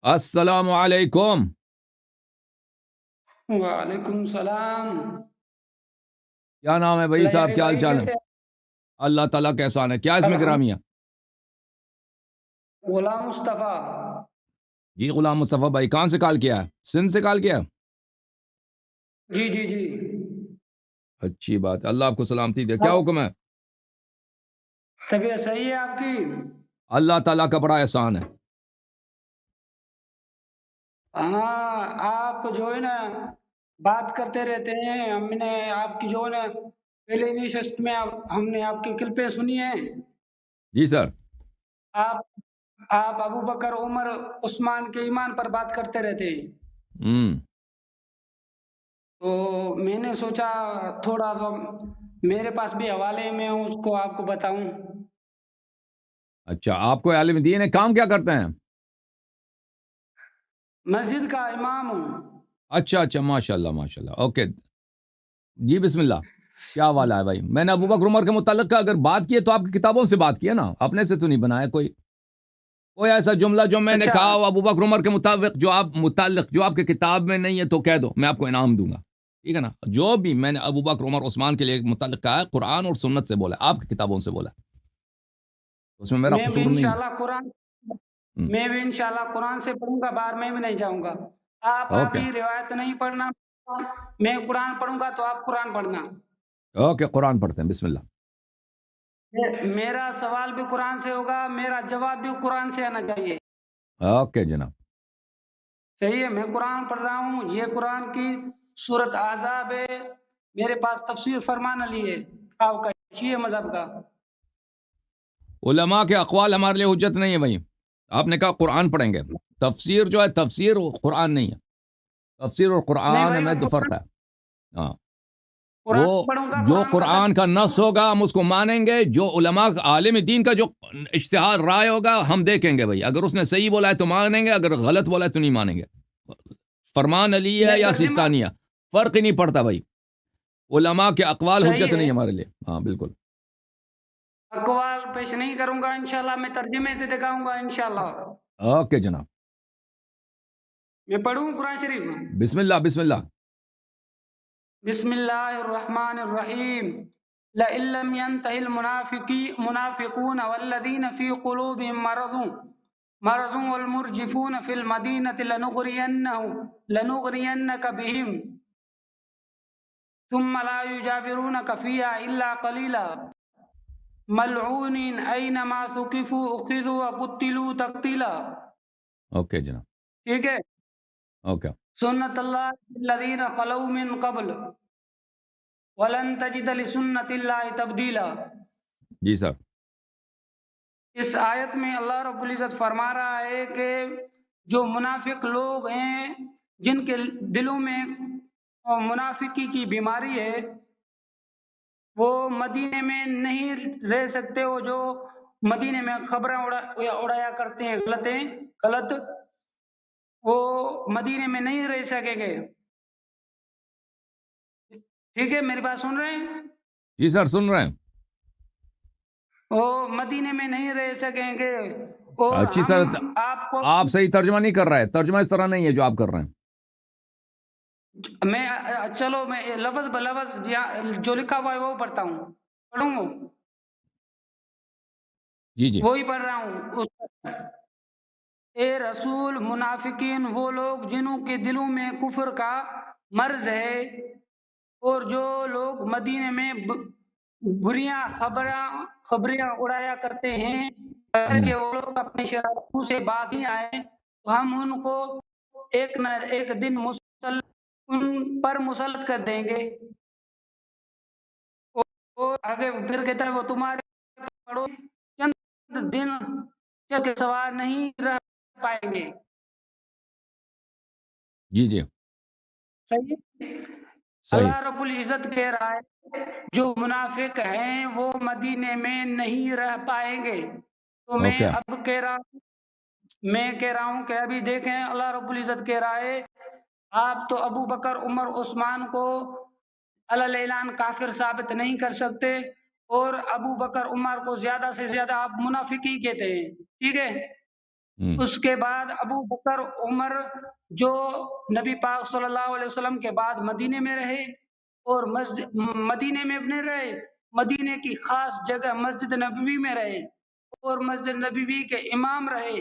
السلام علیکم. وعلیکم السلام. کیا نام ہے بھائی صاحب؟ لیاری کیا حال بھائی چال ہے؟ کیسے؟ اللہ تعالیٰ کا احسان ہے. کیا اس میں الحمد. گرامی ہے؟ غلام مصطفیٰ. جی غلام مصطفیٰ بھائی، کہاں سے کال کیا ہے؟ سندھ سے کال کیا ہے؟ جی جی جی. اچھی بات ہے، اللہ آپ کو سلامتی دے. کیا اب حکم ہے؟ طبیعت صحیح ہے آپ کی؟ اللہ تعالیٰ کا بڑا احسان ہے. ہاں آپ جو ہے نا بات کرتے رہتے ہیں. ہم نے آپ کی جو ہے نا پہلے نشست میں ہم نے آپ کی کلپیں سنی ہیں. جی سر. آپ آپ ابو بکر عمر عثمان کے ایمان پر بات کرتے رہتے ہیں. ہوں. تو میں نے سوچا تھوڑا سا میرے پاس بھی حوالے ہیں، میں اس کو آپ کو بتاؤں. اچھا، آپ کو عالم دین ہے، کام کیا کرتے ہیں؟ مسجد کا امام ہوں. اچھا اچھا، ماشاء اللہ ماشاء اللہ. اوکے جی، بسم اللہ. کیا والا ہے بھائی؟ میں نے ابو بکر عمر کے متعلق اگر بات کی ہے تو آپ کی کتابوں سے بات کی ہے نا، اپنے سے تو نہیں بنایا کوئی ایسا جملہ جو میں نے اچھا. کہا ابو بکر عمر کے مطابق جو آپ کی کتاب میں نہیں ہے تو کہہ دو، میں آپ کو انعام دوں گا. ٹھیک ہے نا؟ جو بھی میں نے ابو بکر عمر عثمان کے لیے متعلق کہا ہے، قرآن اور سنت سے بولا، آپ کی کتابوں سے بولا، اس میں میرا میں بھی قصور نہیں ہے. انشاءاللہ قرآن میں بھی انشاءاللہ قرآن سے پڑھوں گا، باہر میں بھی نہیں جاؤں گا. آپ اوکے ہی روایت نہیں پڑھنا، میں قرآن پڑھوں گا تو آپ قرآن پڑھنا. اوکے، قرآن پڑھتے ہیں، بسم اللہ. میرا سوال بھی قرآن سے ہوگا، میرا جواب بھی قرآن سے آنا چاہیے. اوکے جناب. صحیح ہے. میں قرآن پڑھ رہا ہوں، یہ قرآن کی سورت احزاب ہے. میرے پاس تفسیر فرمان علی ہے آپ کا شیعہ مذہب کا. علماء کے اقوال ہمارے لیے حجت نہیں ہے بھائی. آپ نے کہا قرآن پڑھیں گے، تفسیر جو ہے تفسیر قرآن نہیں ہے. تفسیر اور نہیں قرآن بھائی، میں میں دو فرق ہے. ہاں، وہ قرآن پڑھوں گا، جو قرآن کا قرآن کا نص ہوگا ہم اس کو مانیں گے، جو علماء عالم دین کا جو اشتہار رائے ہوگا ہم دیکھیں گے بھائی. اگر اس نے صحیح بولا ہے تو مانیں گے، اگر غلط بولا ہے تو نہیں مانیں گے. فرمان علی میں ہے یا ترجمہ. سستانیہ، فرق ہی نہیں پڑتا بھائی. علماء کے اقوال صحیح حجت نہیں ہے. ہمارے لیے. ہاں بالکل. اقوال پیش نہیں کروں گا انشاءاللہ، میں ترجمے سے دکھاؤں گا انشاءاللہ. اوکے جناب. میں پڑھوں قرآن شریف. بسم اللہ بسم اللہ. بسم اللہ الرحمن الرحیم. لئن لم ينتهي المنافقون والذين في قلوبهم مرض والمرجفون في المدينة لنغرينك بهم ثم لا يجاورونك فيها إلا قليلا ملعونين أينما ثقفوا أخذوا وقتلوا تقتيلا. اوکے جناب. ٹھیک ہے. اوکے. سنت اللہ الذین خلو من قبل ولن تجد لسنت اللہ تبدیلا. جی سر. اس آیت میں اللہ رب العزت فرما رہا ہے کہ جو منافق لوگ ہیں، جن کے دلوں میں منافقی کی بیماری ہے، وہ مدینے میں نہیں رہ سکتے. وہ جو مدینے میں خبریں اڑایا کرتے ہیں غلط، وہ مدینے میں نہیں رہ سکیں گے. ٹھیک ہے، میری بات سن رہے ہیں؟ جی سر سن رہے ہیں. وہ مدینے میں نہیں رہ سکیں گے. اور اچھی ہم سر، آپ کو آپ صحیح ترجمہ نہیں کر رہے. ترجمہ اس طرح نہیں ہے جو آپ کر رہے ہیں. میں چلو میں لفظ بلفظ جو لکھا ہوا ہے وہ پڑھتا ہوں. پڑھوں گا، جی جی. وہی پڑھ رہا ہوں. اے رسول، منافقین وہ لوگ جنہوں کے دلوں میں کفر کا مرض ہے، اور جو لوگ مدینے میں بریاں خبریاں اڑایا کرتے ہیں، اگر کہ وہ لوگ اپنے شرارتوں سے باز نہیں آئے تو ہم ان کو ایک نہ ایک دن ان پر مسلط کر دیں گے. اور آگے پھر کہتا ہے وہ تمہارے پڑو چند دن کے سوا نہیں رہ پائیں گے. جی جی. صحیح. صحیح. اللہ رب العزت کہہ رہا ہے جو منافق ہیں وہ مدینے میں نہیں رہ پائیں گے. تو میں اوکے. اب کہہ رہا ہوں کہ ابھی دیکھیں، اللہ رب العزت کہہ رہا ہے آپ تو ابو بکر عمر عثمان کو علی اعلان کافر ثابت نہیں کر سکتے، اور ابو بکر عمر کو زیادہ سے زیادہ آپ منافق ہی کہتے ہیں. ٹھیک ہے. اس کے بعد ابو بکر عمر جو نبی پاک صلی اللہ علیہ وسلم کے بعد مدینے میں رہے اور مدینے میں اپنے رہے، مدینے کی خاص جگہ مسجد نبوی میں رہے اور مسجد نبوی کے امام رہے،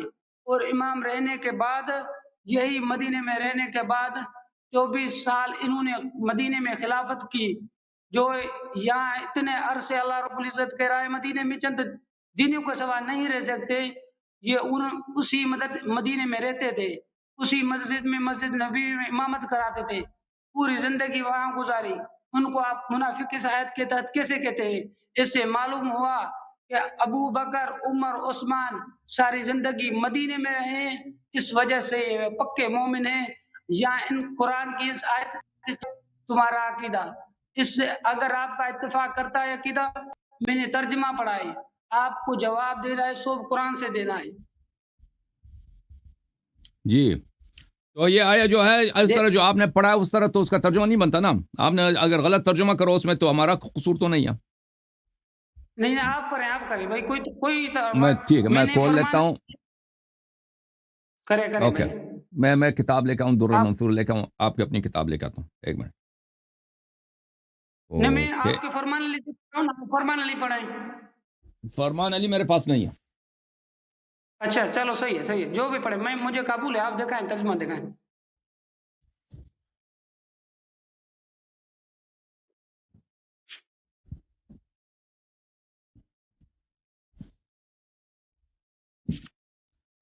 اور امام رہنے کے بعد یہی مدینے میں رہنے کے بعد 24 سال انہوں نے مدینے میں خلافت کی، جو یہاں اتنے عرصے اللہ رب العزت کے رائے مدینے میں چند دنوں کے سوا نہیں رہ سکتے، یہ اسی مدینے میں رہتے تھے، اسی مسجد میں مسجد نبی میں امامت کراتے تھے، پوری زندگی وہاں گزاری۔ ان کو آپ منافق کی آیت کے تحت کیسے کہتے ہیں؟ اس سے معلوم ہوا کہ ابو بکر عمر عثمان ساری زندگی مدینے میں رہے، اس وجہ سے یہ پکے مومن ہیں۔ یا ان قرآن کی اس آیت کے تمہارا عقیدہ، اس سے اگر آپ کا اتفاق کرتا ہے عقیدہ، میں نے ترجمہ پڑھا ہے، آپ کو جواب دینا ہے سب قرآن سے دینا ہے۔ جی تو یہ آیا جو ہے اس طرح جو آپ نے پڑھا ہے اس طرح تو اس کا ترجمہ نہیں بنتا نا، آپ نے اگر غلط ترجمہ کرو اس میں تو ہمارا قصور تو نہیں ہے۔ نہیں آپ کریں بھائی، کوئی میں ٹھیک ہے، میں نے کھول لیتا فرمان ہوں۔ کرے اوکے، بھائی، میں کتاب لے کے آؤں، در آپ المنثور لے کے آؤں، آپ کی اپنی کتاب لے کے آتا ہوں، ایک منٹ۔ نہیں میں اوکے، آپ کے فرمان علی سے پڑھ رہا ہوں، فرمان علی پڑھیں۔ فرمان علی میرے پاس نہیں ہے۔ اچھا چلو صحیح ہے، جو بھی پڑھے میں مجھے قبول ہے، آپ دکھائیں ترجمہ دکھائیں۔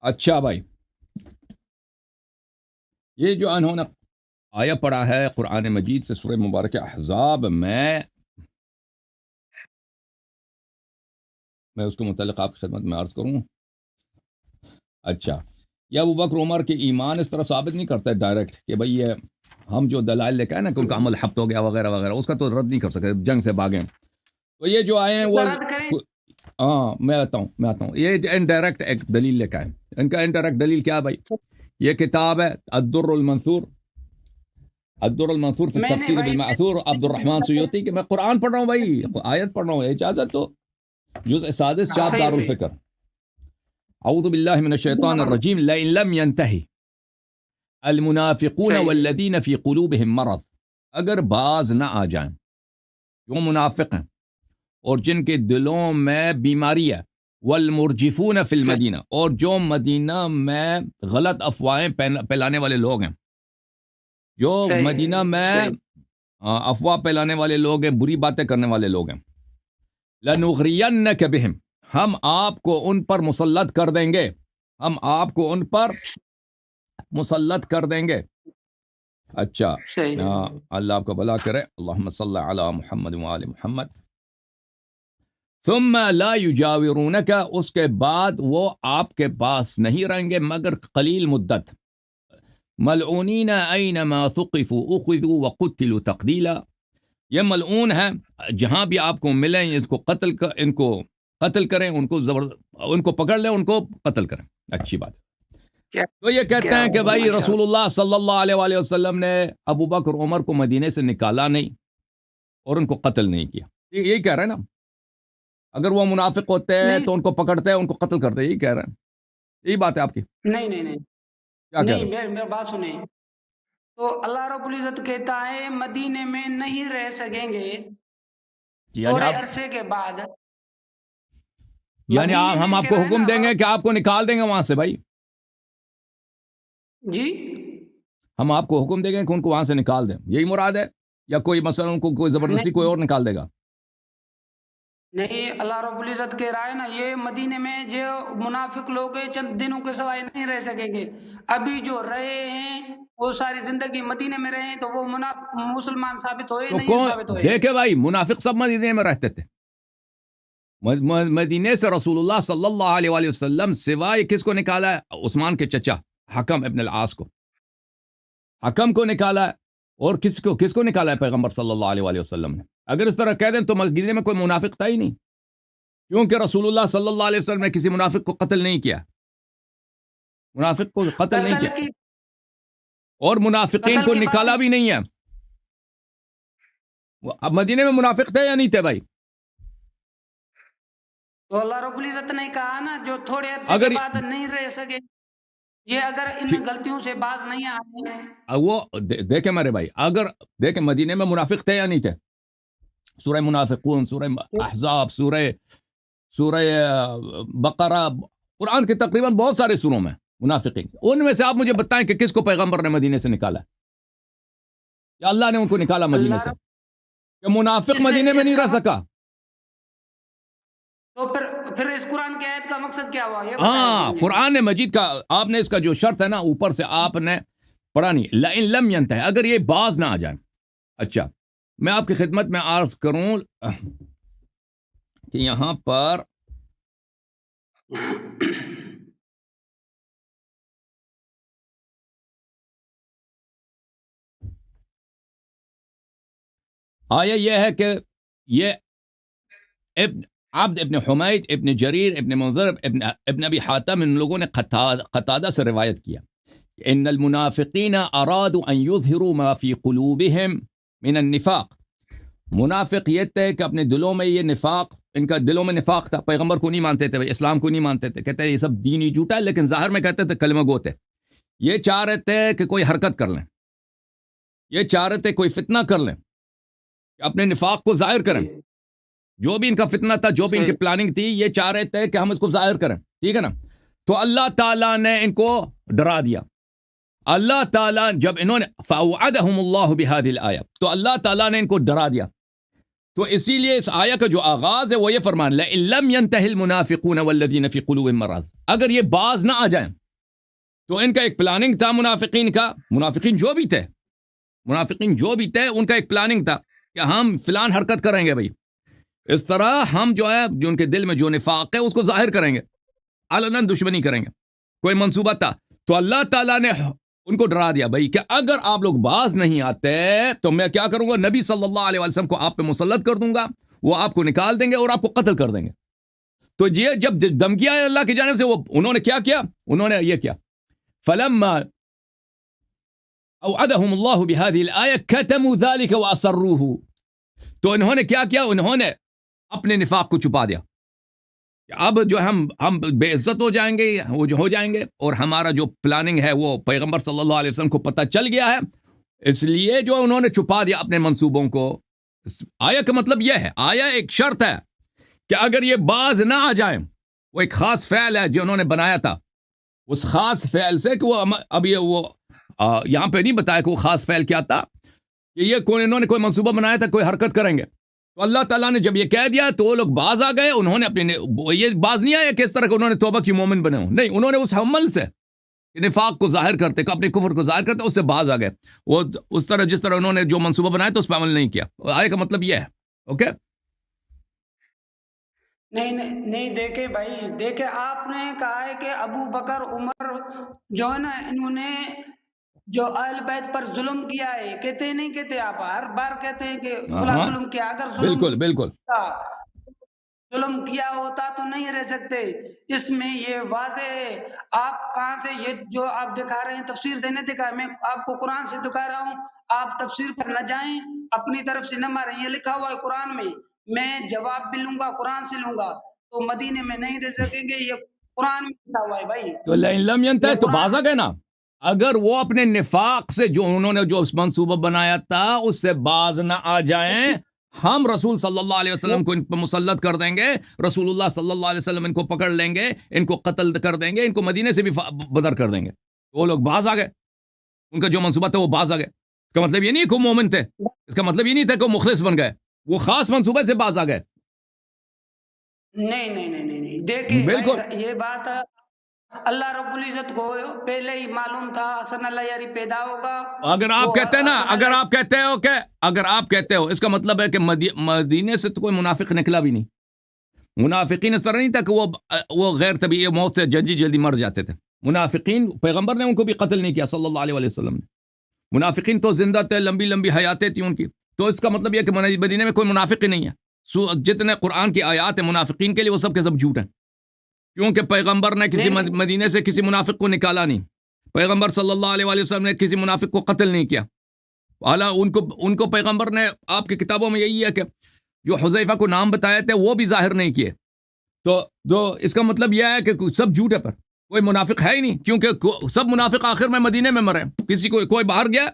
اچھا بھائی، یہ جو انہوں نے آیا پڑھا ہے قرآن مجید سے سورہ مبارکہ احزاب میں اس کے متعلق آپ کی خدمت میں عرض کروں۔ اچھا، یہ ابو بکر عمر کے ایمان اس طرح ثابت نہیں کرتا ہے ڈائریکٹ کہ بھئی یہ ہم جو دلائل لے کے آئے نا کہ ان کا عمل حبط ہو گیا وغیرہ وغیرہ، اس کا تو رد نہیں کر سکتے، جنگ سے بھاگے۔ تو یہ جو آئے ہیں وہ رد کریں۔ ہاں میں آتا ہوں یہ انڈائریکٹ ایک دلیل لے کے آئے۔ ان کا انڈائریکٹ دلیل کیا ہے بھائی؟ یہ کتاب ہے الدر المنثور، الدر المنثور فی التفسیر بالمأثور، عبد الرحمن سیوطی، کہ میں قرآن پڑھ رہا ہوں بھائی، آیت پڑھ رہا ہوں، اجازت تو جزء سادس چاپ دار الفکر۔ اعوذ باللہ من الشیطان الرجیم لئن لم ينتہی المنافقون والذین فی قلوبہم مرض، اگر باز نہ آ جائیں جو منافق ہیں اور جن کے دلوں میں بیماری ہے، والمرجفون فی المدینہ، اور جو مدینہ میں غلط افواہیں پھیلانے والے لوگ ہیں، جو مدینہ میں افواہ پھیلانے والے لوگ ہیں، بری باتیں کرنے والے لوگ ہیں، لَنُغْرِيَنَّكَ بِهِمْ، ہم آپ کو ان پر مسلط کر دیں گے، ہم آپ کو ان پر مسلط کر دیں گے۔ اچھا، اللہ آپ کو بھلا کرے، اللہم صلی علی محمد وآل محمد۔ ثم لا یجاورونک، اس کے بعد وہ آپ کے پاس نہیں رہیں گے مگر قلیل مدت۔ ملعونین اینما ثقفوا اخذوا وقتلوا تقتیلا، یہ ملعون ہے، جہاں بھی آپ کو ملیں ان کو قتل کریں، ان کو پکڑ لیں، ان کو قتل کریں۔ اچھی بات ہے۔ تو یہ کہتے ہیں کہ بھائی رسول اللہ صلی اللہ علیہ وآلہ وسلم نے ابو بکر عمر کو مدینے سے نکالا نہیں اور ان کو قتل نہیں کیا، یہی کہہ رہے ہیں نا؟ اگر وہ منافق ہوتے ہیں تو ان کو پکڑتے ہیں، ان کو قتل کرتے، یہی کہہ رہے ہیں، یہی بات ہے آپ کی؟ نہیں کیا کہہ رہے ہیں؟ میری بات سنیں، تو اللہ رب العزت کہتا ہے مدینے میں نہیں رہ سکیں گے تھوڑے عرصے کے بعد، یعنی ہم آپ کو حکم دیں گے کہ آپ کو نکال دیں گے وہاں سے بھائی؟ جی ہم آپ کو حکم دیں گے کہ ان کو وہاں سے نکال دیں، یہی مراد ہے؟ یا کوئی مثلا ان کو کوئی زبردستی کوئی اور نکال دے گا؟ نہیں، اللہ رب العزت کہہ رہا ہے نا، یہ مدینے میں جو منافق لوگ ہیں چند دنوں کے سوائے نہیں رہ سکیں گے، ابھی جو رہے ہیں وہ ساری زندگی مدینے میں رہے ہیں تو وہ مسلمان ثابت ہوئے نہیں ثابت ہوئے؟ دیکھے بھائی، منافق سب مدینے میں رہتے تھے، مدینے سے رسول اللہ صلی اللہ علیہ وآلہ وسلم سوائے کس کو نکالا ہے؟ عثمان کے چچا حکم ابن العاص کو، حکم کو نکالا ہے، اور کس کو نکالا ہے؟ پیغمبر صلی اللہ علیہ وآلہ وسلم نے۔ اگر اس طرح کہہ دیں تو مدینے میں کوئی منافق تھا ہی نہیں، کیونکہ رسول اللہ صلی اللہ علیہ وسلم نے کسی منافق کو قتل نہیں کیا، منافق کو قتل نہیں کیا، اور منافقین کو نکالا بھی نہیں ہے۔ اب مدینے میں منافق تھے یا نہیں تھے بھائی؟ تو اللہ رب العزت نے کہا نا جو تھوڑے عرصے کے بعد نہیں رہ سکے۔ یہ اگر ان ٹھیک- غلطیوں سے باز نہیں آئے. وہ دیکھیں میرے بھائی، اگر دیکھیں مدینے میں منافق تھے یا نہیں تھے؟ سورہ منافقون، سورہ احزاب، سورہ بقرہ، قرآن کے تقریباً بہت سارے سوروں میں منافقین. ان میں سے آپ مجھے بتائیں کہ کس کو پیغمبر نے مدینے سے نکالا، یا اللہ نے ان کو نکالا مدینے سے؟ کہ منافق مدینے میں نہیں رہ سکا. تو پھر اس قرآن کی آیت کا مقصد کیا ہوا یہ ہاں، بتائیں. قرآن مجید کا آپ نے اس کا جو شرط ہے نا اوپر سے آپ نے پڑھا نہیں، لئن لم ینتہی، اگر یہ باز نہ آ جائیں. اچھا، میں آپ کی خدمت میں عرض کروں کہ یہاں پر آیا یہ ہے کہ یہ عبد ابن حمید، ابن جریر، ابن منذر، ابن ابی حاتم، ان لوگوں نے قتادہ سے روایت کیا ان المنافقین ارادوا ان یظہروا ما فی قلوبہم من النفاق. منافق یہ تھے کہ اپنے دلوں میں یہ نفاق، ان کا دلوں میں نفاق تھا، پیغمبر کو نہیں مانتے تھے، اسلام کو نہیں مانتے تھے، کہتے ہیں یہ سب دینی جھوٹا ہے، لیکن ظاہر میں کہتے تھے کلمہ گو تھے. یہ چاہ رہے تھے کہ کوئی حرکت کر لیں، یہ چاہ رہے تھے کوئی فتنہ کر لیں، کہ اپنے نفاق کو ظاہر کریں. جو بھی ان کا فتنہ تھا، جو بھی ان کی پلاننگ تھی، یہ چاہ رہے تھے کہ ہم اس کو ظاہر کریں. ٹھیک ہے نا؟ تو اللہ تعالیٰ نے ان کو ڈرا دیا. اللہ تعالیٰ جب انہوں نے فَوْعَدَهُمُ اللَّهُ بِهَذِهِ الْآيَةِ، تو اللہ تعالیٰ نے ان کو ڈرا دیا. تو اسی لیے اس آیہ کا جو آغاز ہے وہ یہ فرمان لَإِن لَّمْ يَنْتَهِ الْمُنَافِقُونَ وَالَّذِينَ فِي قُلُوبِهِم مَّرَضٌ، اگر یہ باز نہ آ جائیں. تو ان کا ایک پلاننگ تھا منافقین کا، منافقین جو بھی تھے ان کا ایک پلاننگ تھا کہ ہم فلان حرکت کریں گے بھائی، اس طرح ہم جو ہے جو ان کے دل میں جو نفاق ہے اس کو ظاہر کریں گے، علناً دشمنی کریں گے، کوئی منصوبہ تھا. تو اللہ تعالیٰ نے ان کو ڈرا دیا بھائی کہ اگر آپ لوگ باز نہیں آتے تو میں کیا کروں گا، نبی صلی اللہ علیہ وسلم کو آپ پہ مسلط کر دوں گا، وہ آپ کو نکال دیں گے اور آپ کو قتل کر دیں گے. تو یہ جب دھمکی آئی اللہ کی جانب سے، وہ انہوں نے کیا کیا، انہوں نے یہ کیا فَلَمَّا أَوْعَدَهُمُ اللَّهُ بِهَذِهِ الْآيَةِ كَتَمُوا ذَلِكَ وَأَسَرُّوهُ. تو انہوں نے کیا کیا، انہوں نے اپنے نفاق کو چھپا دیا. اب جو ہم بے عزت ہو جائیں گے، وہ جو ہو جائیں گے، اور ہمارا جو پلاننگ ہے وہ پیغمبر صلی اللہ علیہ وسلم کو پتہ چل گیا ہے، اس لیے جو انہوں نے چھپا دیا اپنے منصوبوں کو. آیا کا مطلب یہ ہے، آیا ایک شرط ہے کہ اگر یہ باز نہ آ جائیں، وہ ایک خاص فعل ہے جو انہوں نے بنایا تھا، اس خاص فعل سے کہ وہ اب یہ وہ یہاں پہ نہیں بتایا کہ وہ خاص فعل کیا تھا، کہ یہ انہوں نے کوئی منصوبہ بنایا تھا کوئی حرکت کریں گے. تو اللہ تعالیٰ نے جب یہ کہہ دیا تو وہ لوگ باز آ گئے. انہوں نے اپنے یہ باز نہیں آیا کہ اس طرح کہ انہوں نے توبہ کی مومن بنے ہوں، نہیں، انہوں نے اس عمل سے نفاق کو ظاہر کرتے، اپنے کفر کو ظاہر کرتے، اس سے باز آ گئے. وہ اس طرح جس طرح انہوں نے جو منصوبہ بنایا تو اس پہ عمل نہیں کیا. آئے کا مطلب یہ ہے. اوکے، نہیں دیکھے بھائی، دیکھے آپ نے کہا ہے کہ ابو بکر عمر جو ہے نا انہوں نے جو اہل بیت پر ظلم کیا ہے، کہتے نہیں کہتے، آپ ہر بار کہتے ہیں کہ فلاں ہاں ظلم کیا، اگر ظلم بالکل ظلم کیا ہوتا تو نہیں رہ سکتے. اس میں یہ واضح ہے. آپ کہاں سے یہ جو آپ دکھا رہے ہیں تفسیر دینے دکھا، میں آپ کو قرآن سے دکھا رہا ہوں، آپ تفسیر پر نہ جائیں، اپنی طرف سے نہ ماریں. یہ لکھا ہوا ہے قرآن میں جواب بھی لوں گا، قرآن سے لوں گا. تو مدینے میں نہیں رہ سکیں گے، یہ قرآن میں لکھا ہوا ہے بھائی. تو لئن لم ینتہی تو باز آ گئے نا. اگر وہ اپنے نفاق سے جو انہوں نے جو منصوبہ بنایا تھا اس سے باز نہ آ جائیں، ہم رسول صلی اللہ علیہ وسلم کو ان پر مسلط کر دیں گے، رسول اللہ صلی اللہ علیہ وسلم ان کو پکڑ لیں گے، ان کو قتل کر دیں گے، ان کو مدینے سے بھی بدر کر دیں گے. وہ لوگ باز آ گئے، ان کا جو منصوبہ تھا وہ باز آ گئے. اس کا مطلب یہ نہیں کہ وہ مومن تھے، اس کا مطلب یہ نہیں تھا کہ وہ مخلص بن گئے، وہ خاص منصوبے سے باز آ گئے. نہیں دیکھیں بالکل بھائی، یہ بات اللہ رب العزت کو پہلے ہی معلوم تھا حسن اللہ یاری پیدا ہوگا. اگر آپ وہ کہتے ہیں نا، حسن اگر اللہ آپ کہتے ہو کہ اگر آپ کہتے ہو، اس کا مطلب ہے کہ مدینے سے تو کوئی منافق نکلا بھی نہیں. منافقین اس طرح نہیں تھا کہ وہ غیر طبیعی موت سے جلدی مر جاتے تھے. منافقین پیغمبر نے ان کو بھی قتل نہیں کیا صلی اللہ علیہ وسلم نے. منافقین تو زندہ تھے، لمبی حیاتیں تھیں ان کی. تو اس کا مطلب یہ کہ مدینے میں کوئی منافق ہی نہیں ہے. جتنے قرآن کی آیات ہیں منافقین کے لیے وہ سب کے سب جھوٹ ہیں، کیونکہ پیغمبر نے کسی مدینے سے کسی منافق کو نکالا نہیں. پیغمبر صلی اللہ علیہ وسلم نے کسی منافق کو قتل نہیں کیا. اعلیٰ ان کو پیغمبر نے آپ کی کتابوں میں یہی ہے کہ جو حذیفہ کو نام بتایا تھے وہ بھی ظاہر نہیں کیے. تو جو اس کا مطلب یہ ہے کہ سب جھوٹ ہے. پر کوئی منافق ہے ہی نہیں، کیونکہ سب منافق آخر میں مدینے میں مرے، کسی کوئی باہر گیا؟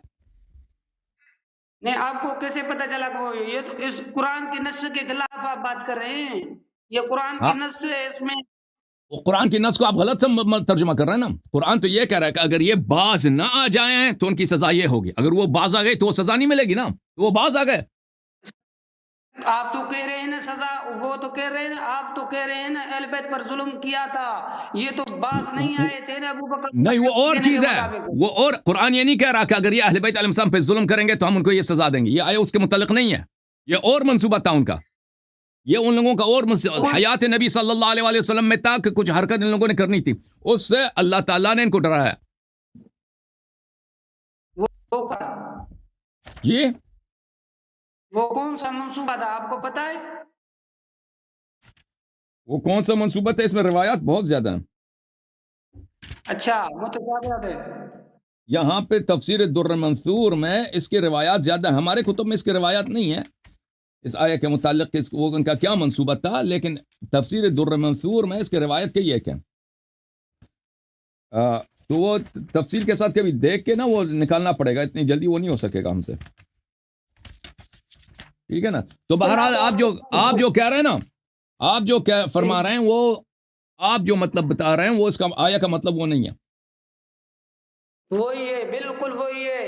نہیں، آپ کو کیسے پتہ چلا کہ یہ تو اس قرآن کی نص کے خلاف آپ بات کر رہے ہیں. یہ قرآن کی ہاں، نص ہے، اس میں وہ قرآن کی نص کو آپ غلط ترجمہ کر رہے ہیں نا. قرآن تو یہ کہہ رہا ہے کہ اگر یہ باز نہ آ جائیں تو ان کی سزا یہ ہوگی. اگر وہ باز آ گئے تو وہ سزا نہیں ملے گی نا، تو وہ باز آ گئے. آپ تو کہہ رہے ہیں نا سزا، وہ تو کہہ رہے ہیں نا، آپ تو کہہ رہے ہیں نا اہل بیت پر ظلم کیا تھا. یہ تو باز نہیں آئے تھے نا ابو بکر نہیں، وہ اور کہنے چیز کے ہے. مطابق. وہ اور قرآن یہ نہیں کہہ رہا کہ اگر یہ اہل بیت علیہ السلام پہ ظلم کریں گے تو ہم ان کو یہ سزا دیں گے. یہ آئے اس کے متعلق نہیں ہے، یہ اور منصوبہ تھا ان کا. یہ ان لوگوں کا اور حیات نبی صلی اللہ علیہ وسلم میں تھا کہ کچھ حرکت ان لوگوں نے کرنی تھی، اس سے اللہ تعالیٰ نے ان کو ڈرایا. وہ جی، وہ کون سا منصوبہ تھا آپ کو پتا ہے؟ وہ کون سا منصوبہ تھا؟ اس میں روایات بہت زیادہ ہیں. اچھا، متشابہات ہے. یہاں پہ تفسیر در منصور میں اس کی روایات زیادہ ہیں. ہمارے کتب میں اس کی روایات نہیں ہے اس آیہ کے متعلق وہ ان کا کیا منصوبہ تھا، لیکن تفسیر در منصور میں اس کی روایت کئی ایک ہے. تو وہ تفصیل کے ساتھ کبھی دیکھ کے نا وہ نکالنا پڑے گا، اتنی جلدی وہ نہیں ہو سکے گا ہم سے. ٹھیک ہے نا. تو بہرحال آپ جو کہہ رہے ہیں نا، آپ جو فرما رہے ہیں، وہ آپ جو مطلب بتا رہے ہیں وہ اس کا آیہ کا مطلب وہ نہیں ہے. وہی ہے، بالکل وہی ہے.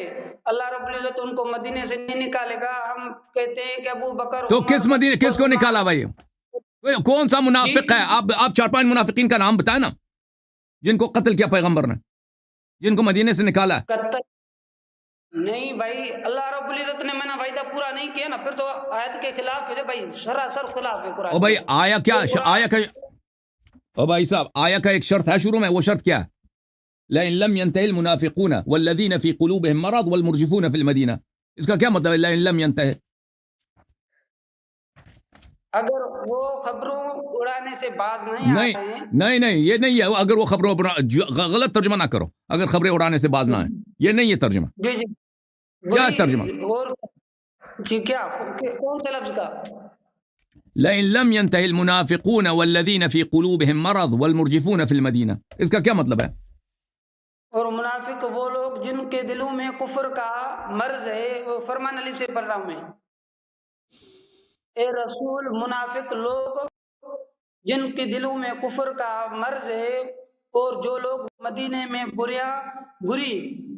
اللہ رب العزت ان کو مدینے سے نہیں نکالے گا. ہم کہتے ہیں کہ ابو بکر تو عمر کس مدینے، کس کو نکالا بھائی؟ کون سا منافق ہے؟ آپ 4-5 منافقین کا نام بتائیں نا، جن کو قتل کیا پیغمبر نے، جن کو مدینے سے نکالا. قتل نہیں بھائی، اللہ رب العزت نے منع وعدہ پورا نہیں کیا نا، پھر تو آیت کے خلاف ہے بھائی، سراسر خلاف ہے قرآن. او بھائی آیا کیا آیا کا، او بھائی صاحب آیا کا ایک شرط ہے شروع میں، وہ شرط کیا ہے؟ لئن لم ينتهي المنافقون والذين في قلوبهم مرض والمرجفون في المدینہ. اس کا کیا مطلب ہے لئن لم ينتهي؟ اگر وہ خبروں اڑانے سے باز نہیں آئے ہیں. نہیں یہ نہیں ہے. اگر وہ خبروں غلط ترجمہ نہ کرو، اگر خبریں اڑانے سے باز نہ آئیں، یہ نہیں ہے ترجمہ. جی جی، کیا ترجمہ؟ اور جی کیا کون سے لفظ کا؟ لئن لم ينتهي المنافقون والذين في قلوبهم مرض والمرجفون في المدینہ. اس کا کیا مطلب ہے؟ اور منافق وہ لوگ جن کے دلوں میں کفر کا مرض ہے. وہ فرمان علی سے پڑھ رہا ہوں میں. اے رسول، منافق لوگ جن کے دلوں میں کفر کا مرض ہے، اور جو لوگ مدینے میں بری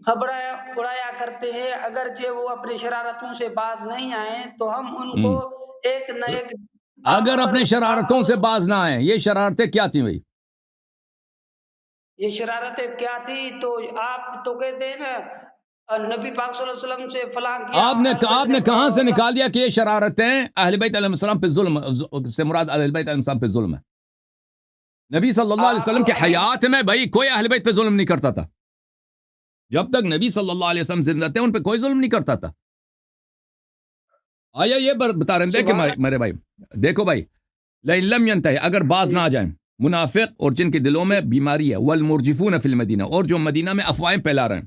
خبریں اڑایا کرتے ہیں، اگرچہ وہ اپنی شرارتوں سے باز نہیں آئیں تو ہم ان کو ایک نہ ایک. اگر اپنے شرارتوں سے باز نہ آئیں، یہ شرارتیں کیا تھیں بھائی؟ یہ شرارتیں کیا تھی؟ تو آپ تو کہتے ہیں نا نبی پاک صلی اللہ علیہ وسلم سے فلاں کیا. آپ نے کہاں سے نکال دیا کہ یہ شرارتیں اہل بیت علیہ السلام پہ ظلم سے مراد اہل بیت علیہ السلام پہ ظلم ہے؟ نبی صلی اللہ علیہ وسلم کے حیات میں بھائی کوئی اہل بیت پہ ظلم نہیں کرتا تھا. جب تک نبی صلی اللہ علیہ وسلم زندہ تھے ان پہ کوئی ظلم نہیں کرتا تھا. آیا یہ بتا رہے ہیں کہ میرے بھائی دیکھو بھائی، لئن لم ينتهي، اگر باز نہ آ جائیں منافق اور جن کے دلوں میں بیماری ہے، والمرجفون فی المدینہ، اور جو مدینہ میں افواہیں پھیلا رہے ہیں.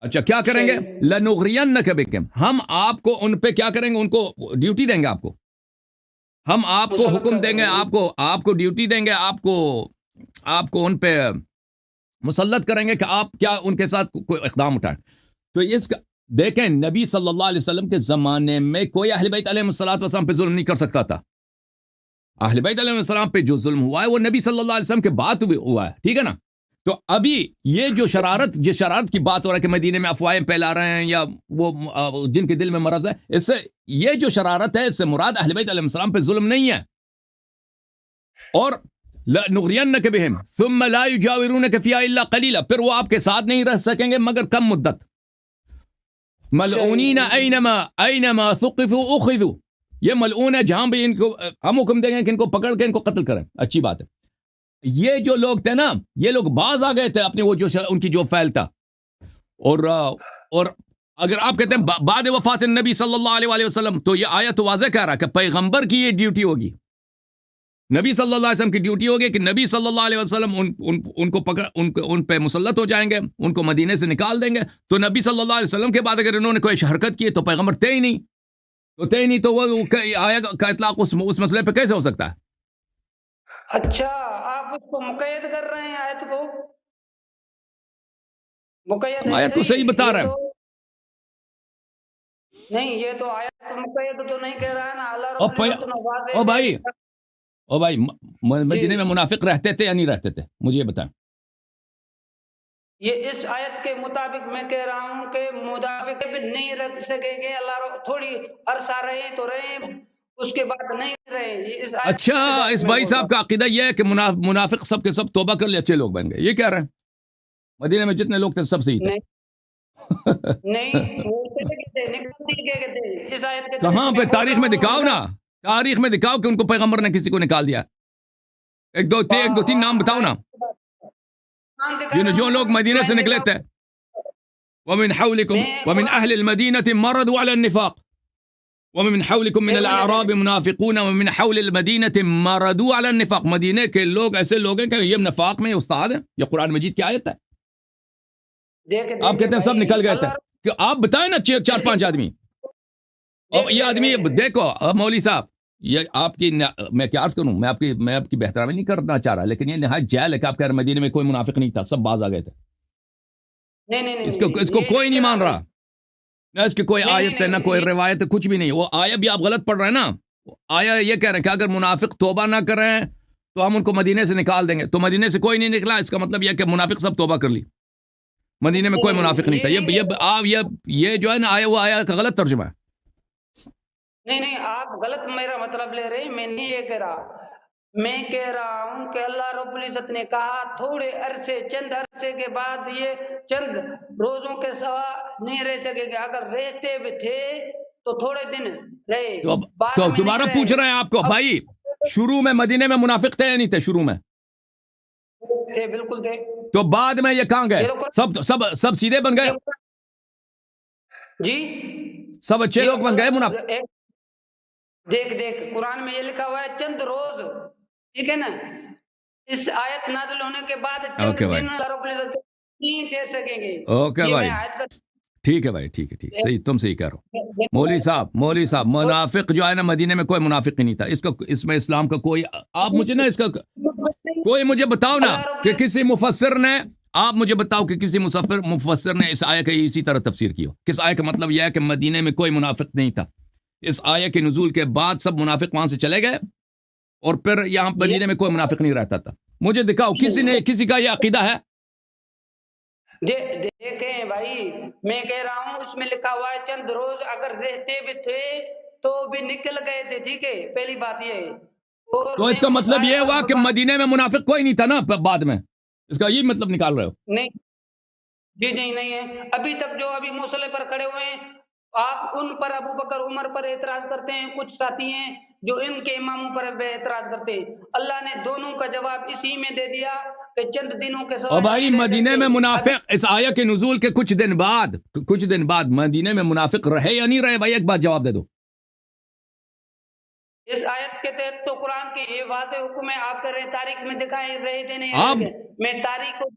اچھا کیا کریں گے؟ لنغرینک بکم، ہم آپ کو ان پہ کیا کریں گے؟ ان کو ڈیوٹی دیں گے. ہم آپ کو حکم دیں گے، آپ کو ڈیوٹی دیں گے، آپ کو ان پہ مسلط کریں گے کہ آپ کیا ان کے ساتھ کوئی اقدام اٹھائیں. تو اس کا دیکھیں، نبی صلی اللہ علیہ وسلم کے زمانے میں کوئی اہل بیت علیہ السلام پہ ظلم نہیں کر سکتا تھا. اہل بیت علیہ السلام پہ جو ظلم ہوا ہے وہ نبی صلی اللہ علیہ وسلم کے بعد ہوا ہے. ٹھیک ہے نا. تو ابھی یہ جس شرارت کی بات ہو رہا ہے کہ مدینے میں افواہیں پھیلا رہے ہیں یا وہ جن کے دل میں مرض ہے، اس سے یہ جو شرارت ہے اس سے مراد اہل بیت علیہ السلام پہ ظلم نہیں ہے. اور لنغرینک بہم ثم لا یجاورونک فیہا الا قلیلا، پھر وہ آپ کے ساتھ نہیں رہ سکیں گے مگر کم مدت. ملعونین اینما ثقفوا اخذوا، یہ ملعون ہے جہاں بھی ان کو ہم حکم دیں گے کہ ان کو پکڑ کے ان کو قتل کریں. اچھی بات ہے. یہ جو لوگ تھے نا، یہ لوگ باز آ گئے تھے اپنے وہ جو ان کی جو فعل تھا. اور اگر آپ کہتے ہیں بعد وفات نبی صلی اللہ علیہ وسلم، تو یہ آیت واضح کہہ رہا کہ پیغمبر کی یہ ڈیوٹی ہوگی، نبی صلی اللہ علیہ وسلم کی ڈیوٹی ہوگی کہ نبی صلی اللہ علیہ وسلم ان کو پکڑ ان پہ مسلط ہو جائیں گے، ان کو مدینے سے نکال دیں گے. تو نبی صلی اللہ علیہ وسلم کے بعد اگر انہوں نے کوئی حرکت کی تو پیغمبر تھے ہی نہیں، تو وہ آیا کا اطلاق اس مسئلے پہ کیسے ہو سکتا ہے؟ اچھا، آپ آپ اس کو مقید کر رہے ہیں آیت کو، مقید ہے آیت کو صحیح بتا یہ رہے تو ہیں. نہیں، یہ تو آیت مقید تو نہیں کہہ رہا ہے نا، اللہ او رب العزت نے واضح او ہے بھائی او بھائی مدینے میں جی منافق رہتے تھے یا نہیں رہتے تھے؟ مجھے یہ بتائیں. یہ اس آیت کے مطابق میں کہہ رہا ہوں کہ منافق بھی نہیں رہ سکیں گے، اللہ تھوڑی عرصہ رہے تو رہے، اس کے بعد نہیں رہے، یہ اس آیت اچھا، کے بارے اس میں بھائی بول رہا صاحب کا عقیدہ یہ ہے کہ منافق سب کے سب توبہ کر لے اچھے لوگ بن گئے، یہ کہہ رہے ہیں مدینے میں جتنے لوگ تھے سب صحیح ہوں۔ تھے. نہیں نہیں، وہ چلے گئے تھے، نکل دیے گئے تھے اس آیت کے کہاں طریقے پہ؟ میں بول تاریخ رہا میں ہوں، دکھاؤ نا، تاریخ میں دکھاؤ کہ ان کو پیغمبر نے کسی کو نکال دیا. ایک دو تین نام بتاؤ نا جو لوگ مدینے سے نکلے تھے. ومن حولكم ومن أهل المدينة مرضوا على النفاق ومن حولكم من الأعراب منافقون ومن حول المدينة مرضوا على النفاق. مدینے کے لوگ ایسے لوگ ہیں کہ یہ نفاق میں استاد ہیں. یہ قرآن مجید کی آیت ہے. آپ کہتے ہیں سب نکل گئے تھے، کہ آپ بتائیں نا 4-5 آدمی. اور یہ آدمی دیکھو مولوی صاحب، یہ آپ کی میں کیا عرض کروں، میں آپ کی بہترامی نہیں کرنا چاہ رہا، لیکن یہ نہایت جہل ہے کہ آپ کہہ رہے ہیں مدینے میں کوئی منافق نہیں تھا، سب باز آ گئے تھے. اس کو کوئی نہیں مان رہا، نہ اس کی کوئی آیت ہے نہ کوئی روایت ہے، کچھ بھی نہیں. وہ آیا بھی آپ غلط پڑھ رہے ہیں نا. آیا یہ کہہ رہے ہیں کہ اگر منافق توبہ نہ کریں تو ہم ان کو مدینے سے نکال دیں گے. تو مدینے سے کوئی نہیں نکلا، اس کا مطلب یہ کہ منافق سب توبہ کر لی. مدینے میں کوئی منافق نہیں تھا. یہ جو ہے نا آیا وہ آیا کا غلط ترجمہ ہے. نہیں، آپ غلط میرا مطلب لے رہے ہیں، میں نہیں یہ کہہ رہا. میں کہہ رہا ہوں کہ اللہ رب العزت نے کہا تھوڑے عرصے، چند عرصے کے بعد یہ چند روزوں کے سوا نہیں رہ سکے گے. اگر رہتے بھی تھے تو تھوڑے دن رہے، بعد تو میں دوبارہ نہیں پوچھ رہے. رہے ہیں آپ کو اب بھائی، شروع میں مدینے میں منافق تھے یا نہیں تھے؟ شروع میں تھے، بالکل تھے. تو بعد میں یہ کہاں گئے؟ سب سیدھے بن گئے، جی سب اچھے لوگ بن گئے منافق. دیکھ قرآن میں یہ لکھا ہوا ہے چند روز، ٹھیک ہے نا. اس آیت نازل ہونے کے بعد چند اوکے بھائی، دن اللہ رب العزت نہیں ٹھہر سکیں گے. اوکے یہ بھائی، میں آیت کا ٹھیک ہے بھائی، ٹھیک ہے، صحیح، تم صحیح کہہ رہو. مولوی صاحب منافق جو ہے نا مدینے میں کوئی منافق ہی نہیں تھا. اس میں اسلام کا کوئی، آپ مجھے نا اس کا کوئی مجھے بتاؤ نا کہ کسی مفسر نے، آپ مجھے بتاؤ کہ کسی مفسر نے اس آیت کا اسی طرح تفسیر کی ہو. کس آیت کا مطلب یہ ہے کہ مدینے میں کوئی منافق نہیں تھا، اس آیت کے نزول کے بعد سب منافق وہاں سے چلے گئے اور پھر یہاں مدینے میں کوئی منافق نہیں رہتا تھا. مجھے دکھاؤ کسی کا یہ عقیدہ ہے. دیکھیں بھائی، میں کہہ رہا ہوں اس میں لکھا ہوا ہے چند روز اگر رہتے بھی تھے تو بھی نکل گئے تھے، ٹھیک ہے. پہلی بات یہ ہے. تو اس کا مطلب یہ ہوا کہ مدینے میں منافق کوئی نہیں تھا نا بعد میں، اس کا یہ مطلب نکال رہے ہو؟ نہیں جی، نہیں ہے. ابھی تک جو ابھی مسئلے پر کھڑے ہوئے ہیں، آپ ان پر ابو بکر عمر پر اعتراض کرتے ہیں، کچھ ساتھی ہیں جو ان کے اماموں پر اعتراض کرتے ہیں. اللہ نے دونوں کا جواب اسی میں دے دیا کہ چند دنوں کے سوا اور بھائی نہیں رہ مدینے سکتے. میں منافق اس آیت کے نزول کے کچھ دن بعد مدینے میں منافق رہے یا نہیں رہے؟ بھائی ایک بات جواب دے دو. اس آیت کے تحت تو قرآن کی یہ واضح حکم ہے. آپ کہہ رہے ہیں تاریخ میں دکھائے رہے تھے نہیں رہے تھے. میں تاریخ کو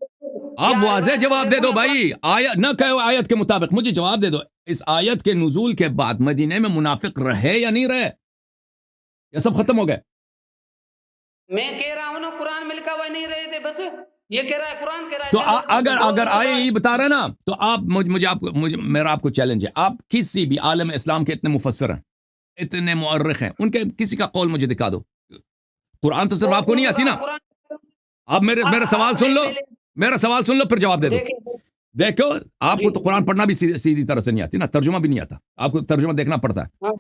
آپ واضح جواب دے دو بھائی، نہ کہو آیت کے مطابق، مجھے جواب دے دو. اس آیت کے نزول کے بعد مدینے میں منافق رہے یا نہیں رہے؟ یہ سب ختم ہو گئے؟ میں کہہ رہا ہوں نا قرآن میں لکھا ہوا نہیں رہے تھے، بس یہ کہہ رہا ہے قرآن کہہ رہا ہے. تو اگر آئے یہ بتا رہے نا، تو آپ میرا آپ کو چیلنج ہے، آپ کسی بھی عالم اسلام کے اتنے مفسر ہیں، اتنے مؤرخ ہیں، ان کے کسی کا قول مجھے دکھا دو. قرآن تو صرف آپ کو نہیں آتی نا. آپ میرا سوال سن لو پھر جواب دے دو. دیکھو آپ کو تو قرآن پڑھنا بھی سیدھی طرح سے نہیں آتی نا، ترجمہ بھی نہیں آتا، آپ کو ترجمہ دیکھنا پڑتا ہے.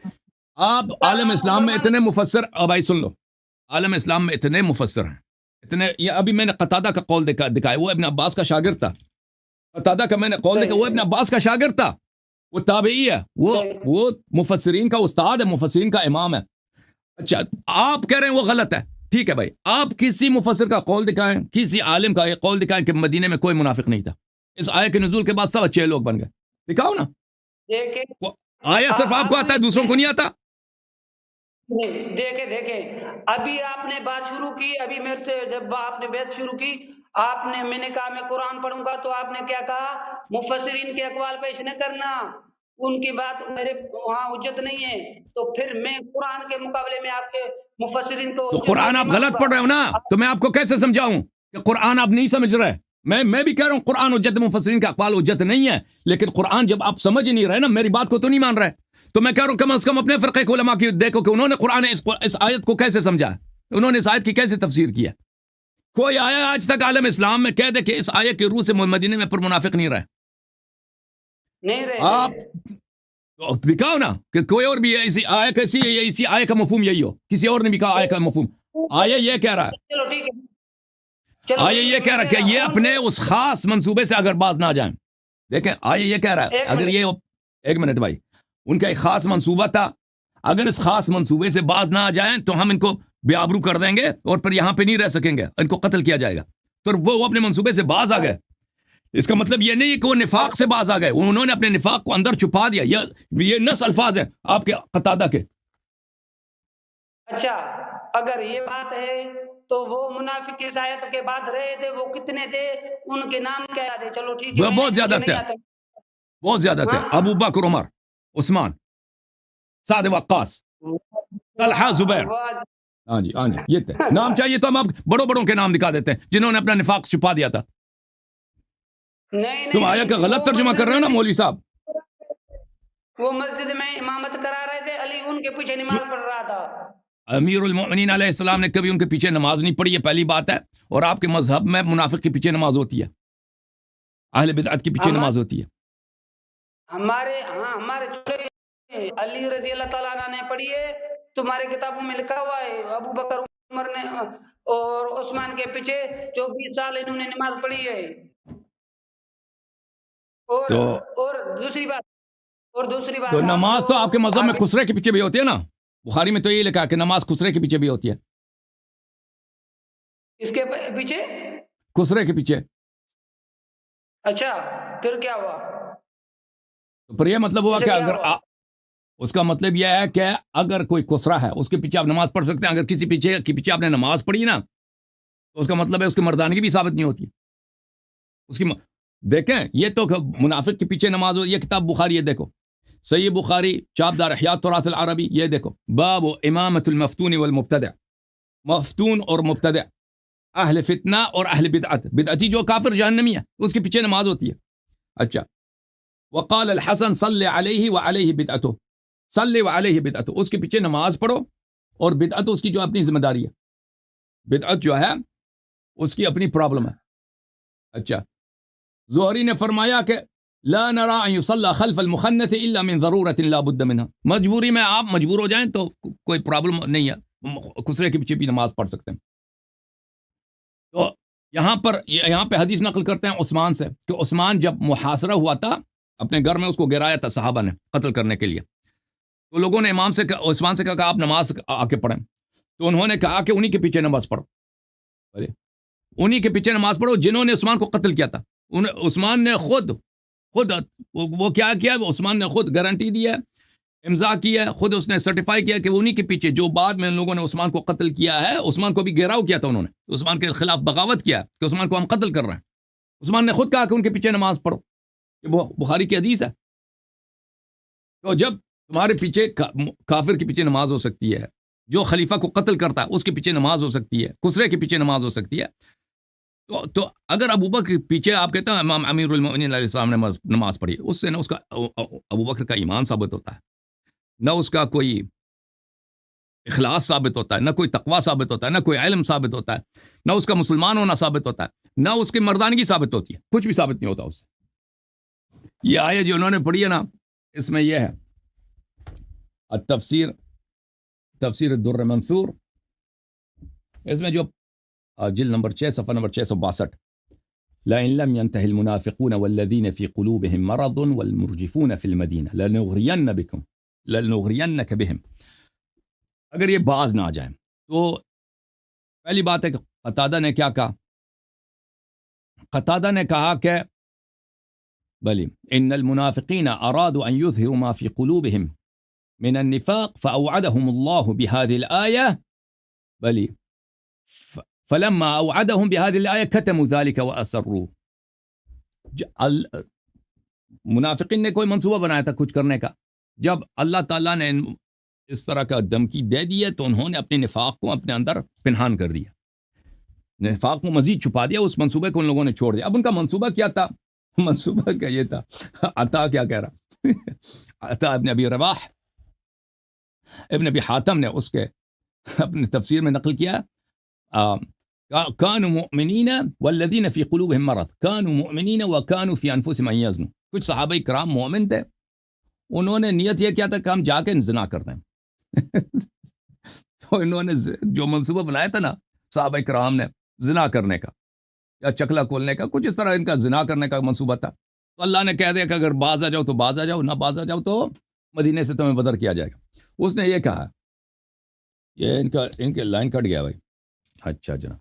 آپ عالم اسلام میں اتنے مفسر، بھائی سن لو، عالم اسلام میں اتنے مفسر ہیں، اتنے. یہ ابھی میں نے قتادہ کا قول دکھایا، وہ ابن عباس کا شاگرد تھا. قتادہ کا میں نے قول دکھایا، وہ ابن عباس کا شاگرد تھا، وہ تابعی ہے، وہ مفسرین کا استاد ہے، مفسرین کا امام ہے. اچھا آپ کہہ رہے ہیں وہ غلط ہے، ٹھیک ہے بھائی، آپ کسی مفسر کا قول دکھائیں، کسی عالم کا یہ قول دکھائیں کہ مدینے میں کوئی منافق نہیں تھا، اس آیت کے نزول کے بعد سب اچھے لوگ بن گئے. دکھاؤ نا. آیت صرف آپ کو آتا ہے، دوسروں کو نہیں آتا. دیکھیں ابھی آپ نے بات شروع کی، ابھی میرے سے جب آپ نے بات شروع کی، میں نے کہا میں قرآن پڑھوں گا، تو آپ نے کیا کہا؟ مفسرین کے اقوال پیش نہ کرنا، ان کی بات میرے وہاں حجت نہیں ہے. تو پھر میں قرآن کے مقابلے میں آپ کے مفسرین کو تو قرآن آپ غلط پڑھ رہے ہو نا، تو میں آپ کو کیسے سمجھاؤں کہ قرآن آپ نہیں سمجھ رہے؟ میں بھی کہہ رہا ہوں قرآن حجت، مفسرین کا اقوال حجت نہیں ہے، لیکن قرآن جب آپ سمجھ نہیں رہے نا، میری بات کو تو نہیں مان رہے، تو میں کہہ رہا ہوں کم از کم اپنے فرقے کے علماء کی دیکھو کہ انہوں نے قرآن اس آیت کو کیسے سمجھا ہے، انہوں نے اس آیت کی کیسے تفسیر کی ہے۔ کوئی آیا آج تک عالم اسلام میں کہہ دے کہ اس آیت کی روح سے مدینے میں پر منافق نہیں رہے؟ نہیں رہے آپ دکھاؤ نا کہ کوئی اور بھی اسی آیت کا مفہوم یہی ہو، کسی اور نے بھی کہا آیت کا مفہوم، آیت یہ کہہ رہا ہے، چلو ٹھیک ہے، آیت یہ کہہ رہا ہے کہ یہ اپنے اس خاص منصوبے سے اگر باز نہ جائیں، دیکھیں آیت یہ کہہ رہا ہے اگر یہ ایک منٹ بھائی، ان کا ایک خاص منصوبہ تھا، اگر اس خاص منصوبے سے باز نہ آ جائیں تو ہم ان کو بے آبرو کر دیں گے اور پھر یہاں پہ نہیں رہ سکیں گے، ان کو قتل کیا جائے گا، تو وہ اپنے منصوبے سے باز آ گئے۔ اس کا مطلب یہ نہیں کہ وہ نفاق سے باز آ گئے، انہوں نے اپنے نفاق کو اندر چھپا دیا۔ یہ نص الفاظ ہیں آپ کے قتادہ کے۔ اچھا اگر یہ بات ہے تو وہ منافق اس آیت کے بعد رہے تھے وہ کتنے تھے، ان کے نام کیا یاد ہے؟ چلو ٹھیک ہے، بہت زیادہ تھے، بہت زیادہ تھے، ابو بکر، عمر، عثمان، سعد وقاص، طلحہ، زبیر، ہاں جی یہ تھے نام۔ چاہیے تو ہم آپ بڑوں کے نام دکھا دیتے ہیں جنہوں نے اپنا نفاق چھپا دیا تھا۔ تم آیت کا غلط ترجمہ کر رہے ہو نا مولوی صاحب۔ وہ مسجد میں امامت کرا رہے تھے، علی ان کے پیچھے نماز پڑھ رہا تھا۔ امیر المؤمنین علیہ السلام نے کبھی ان کے پیچھے نماز نہیں پڑھی، یہ پہلی بات ہے، اور آپ کے مذہب میں منافق کے پیچھے نماز ہوتی ہے، اہل بدعت کے پیچھے نماز ہوتی ہے۔ ہمارے چھوٹے علی رضی اللہ تعالیٰ عنہ نے پڑھی ہے، تمہارے کتابوں میں لکھا ہوا ہے ابو بکر عمر نے اور عثمان کے پیچھے 24 سال انہوں نے نماز پڑھی ہے۔ اور دوسری بات تو نماز تو آپ کے مذہب میں خسرے کے پیچھے بھی ہوتی ہے نا، بخاری میں تو یہ لکھا کہ نماز خسرے کے پیچھے بھی ہوتی ہے۔ اس کے پیچھے خسرے کے پیچھے؟ اچھا پھر کیا ہوا؟ تو پھر یہ مطلب ہوا کہ اگر اس کا مطلب یہ ہے کہ اگر کوئی خسرا ہے اس کے پیچھے آپ نماز پڑھ سکتے ہیں، اگر کسی پیچھے آپ نے نماز پڑھی نا تو اس کا مطلب ہے اس کی مردانگی بھی ثابت نہیں ہوتی اس کی دیکھیں یہ تو منافق کے پیچھے نماز ہو۔ یہ کتاب بخاری ہے، دیکھو صحیح بخاری چاپ دار احیاء التراث العربی، یہ دیکھو باب امامت المفتون والمبتدع، مفتون اور مبتدع، اہل فتنہ اور اہل بدعت، بدعتی جو کافر جہنمی ہے اس کے پیچھے نماز ہوتی ہے۔ اچھا وقال الحسن صلی علیہ وعلیہ بدعتہ، صلی وعلیہ بدعتہ، اس کے پیچھے نماز پڑھو، اور بدعت اس کی جو اپنی ذمہ داری ہے، بدعت جو ہے اس کی اپنی پرابلم ہے۔ اچھا زہری نے فرمایا کہ لا نرى ان يصلى خلف المخنث الا من ضرورت لا بد منها، مجبوری میں آپ مجبور ہو جائیں تو کوئی پرابلم نہیں ہے، خسرے کے پیچھے بھی نماز پڑھ سکتے ہیں۔ تو یہاں پہ حدیث نقل کرتے ہیں عثمان سے کہ عثمان جب محاصرہ ہوا تھا اپنے گھر میں، اس کو گرایا تھا صحابہ نے قتل کرنے کے لیے، تو لوگوں نے امام سے عثمان سے کہا کہ آپ نماز آ کے پڑھیں، تو انہوں نے کہا کہ انہی کے پیچھے نماز پڑھو، انہی کے پیچھے نماز پڑھو جنہوں نے عثمان کو قتل کیا تھا۔ عثمان نے خود وہ کیا کیا، عثمان نے خود گارنٹی دی ہے، امضا کی ہے، خود اس نے سرٹیفائی کیا کہ انہی کے پیچھے جو بعد میں ان لوگوں نے عثمان کو قتل کیا ہے، عثمان کو بھی گھیراؤ کیا تھا، انہوں نے عثمان کے خلاف بغاوت کیا کہ عثمان کو ہم قتل کر رہے ہیں، عثمان نے خود کہا کہ ان کے پیچھے نماز پڑھو، یہ بخاری کی حدیث ہے۔ تو جب تمہارے پیچھے کافر کے پیچھے نماز ہو سکتی ہے، جو خلیفہ کو قتل کرتا ہے اس کے پیچھے نماز ہو سکتی ہے، خسرے کے پیچھے نماز ہو سکتی ہے، تو اگر ابو بکر کے پیچھے آپ کہتے ہیں امام امیر المؤمنین علیہ السلام نے نماز پڑھی، اس سے نہ اس کا ابو بکر کا ایمان ثابت ہوتا ہے، نہ اس کا کوئی اخلاص ثابت ہوتا ہے، نہ کوئی تقوی ثابت ہوتا ہے، نہ کوئی علم ثابت ہوتا ہے، نہ اس کا مسلمان ہونا ثابت ہوتا ہے، نہ اس کی مردانگی ثابت ہوتی ہے، کچھ بھی ثابت نہیں ہوتا اس سے۔ یہ آیت جو انہوں نے پڑھی ہے نا، اس میں یہ ہے تفسیر الدر منثور، اس میں جو جلد نمبر 6 صفحہ نمبر 662، لئن لم ينتهي المنافقون والذين في قلوبهم مرض والمرجفون في المدينة لنغرينك بهم، اگر یہ باز نہ آ جائیں تو پہلی بات ہے کہ قتادہ نے کیا کہا؟ قتادہ نے کہا کہ بلی ان المنافقین ارادوا ان يظهروا ما في قلوبهم من النفاق فاوعدهم الله بهذه الآية، بلی فلما اوعدهم بهذه الآية كتموا ذلك واسروا۔ منافقین نے کوئی منصوبہ بنایا تھا کچھ کرنے کا، جب اللہ تعالیٰ نے اس طرح کا دھمکی دے دی ہے تو انہوں نے اپنے نفاق کو اپنے اندر پنہان کر دیا، نفاق کو مزید چھپا دیا، اس منصوبے کو ان لوگوں نے چھوڑ دیا۔ اب ان کا منصوبہ کیا تھا؟ منصوبہ کیا یہ تھا، عطا کیا کہہ رہا عطا ابن ابی رواح ابن ابی حاتم نے اس کے اپنے تفسیر میں نقل کیا، كانوا مؤمنین والذین فی قلوبهم مرض كانوا مؤمنین وكانوا فی انفسهم ان یزنوا۔ کچھ صحابہ کرام مومن تھے، انہوں نے نیت یہ کیا تھا کہ ہم جا کے زنا کر دیں تو انہوں نے جو منصوبہ بنایا تھا نا صحابہ کرام نے زنا کرنے کا یا چکلا کھولنے کا، کچھ اس طرح ان کا زنا کرنے کا منصوبہ تھا، تو اللہ نے کہہ دیا کہ اگر باز آ جاؤ تو باز آ جاؤ، نہ باز آ جاؤ تو مدینے سے تمہیں بدر کیا جائے گا۔ اس نے یہ کہا، یہ ان کے لائن کٹ گیا بھائی، اچھا جناب،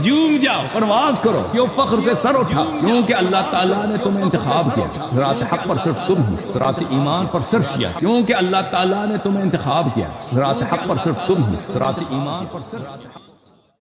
جوم جاؤ پرواز کرو، کیوں فخر سے سر اٹھا، کیونکہ اللہ تعالیٰ نے تمہیں انتخاب کیا، صراط حق پر صرف تم ہو، صراط ایمان پر صرف کیا، کیونکہ اللہ تعالیٰ نے تمہیں انتخاب کیا، صراط حق پر صرف تم ہو، صراط ایمان پر صرف